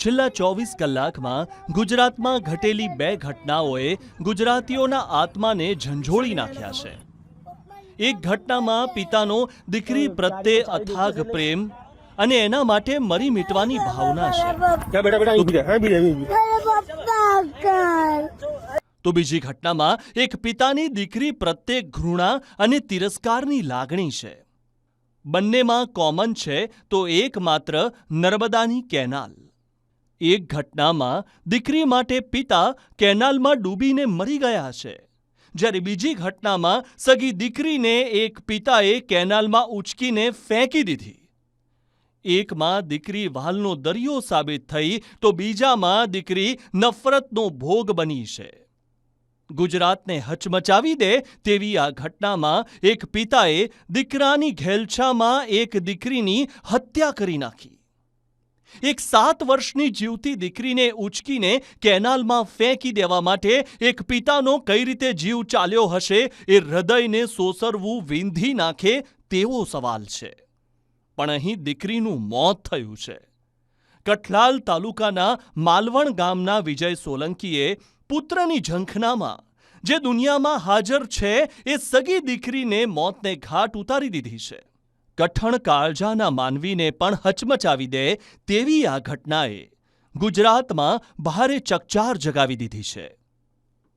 છેલ્લા 24 કલાકમાં ગુજરાતમાં ઘટેલી 2 ઘટનાઓએ ગુજરાતીઓના આત્માને ઝંઝોળી નાખ્યા છે। એક ઘટનામાં પિતાનો દીકરી પ્રત્યે અથાગ પ્રેમ અને એના માટે મરી મિટવાની ભાવના છે, તો બીજી ઘટનામાં એક પિતાની દીકરી પ્રત્યે ઘૃણા અને તિરસ્કારની લાગણી છે। બંનેમાં કોમન છે તો એકમાત્ર નર્મદાની કેનાલ। એક ઘટનામાં દીકરી માટે પિતા કેનાલમાં ડૂબીને મરી ગયા છે, જ્યારે બીજી ઘટનામાં સગી દીકરીને એક પિતાએ કેનાલમાં ઉંચકીને ફેંકી દીધી। એકમાં દીકરી વ્હાલનો દરિયો સાબિત થઈ તો બીજામાં દીકરી નફરતનો ભોગ બની છે। ગુજરાતને હચમચાવી દે તેવી આ ઘટનામાં એક પિતાએ દીકરાની ઘેલછામાં એક દીકરીની હત્યા કરી નાખી। એક 7 વર્ષની જીવતી દીકરીને ઉંચકીને કેનાલમાં ફેંકી દેવા માટે એક પિતાનો કઈ રીતે જીવ ચાલ્યો હશે એ હૃદયને સોસરવું વીંધી નાખે તેવો સવાલ છે। પણ અહીં દીકરીનું મોત થયું છે। કઠલાલ તાલુકાના માલવણ ગામના વિજય સોલંકીએ પુત્રની ઝંખનામાં જે દુનિયામાં હાજર છે એ સગી દીકરીને મોતને ઘાટ ઉતારી દીધી છે। કઠણ કાળજાના માનવીને પણ હચમચાવી દે તેવી આ ઘટનાએ ગુજરાતમાં ભારે ચકચાર જગાવી દીધી છે।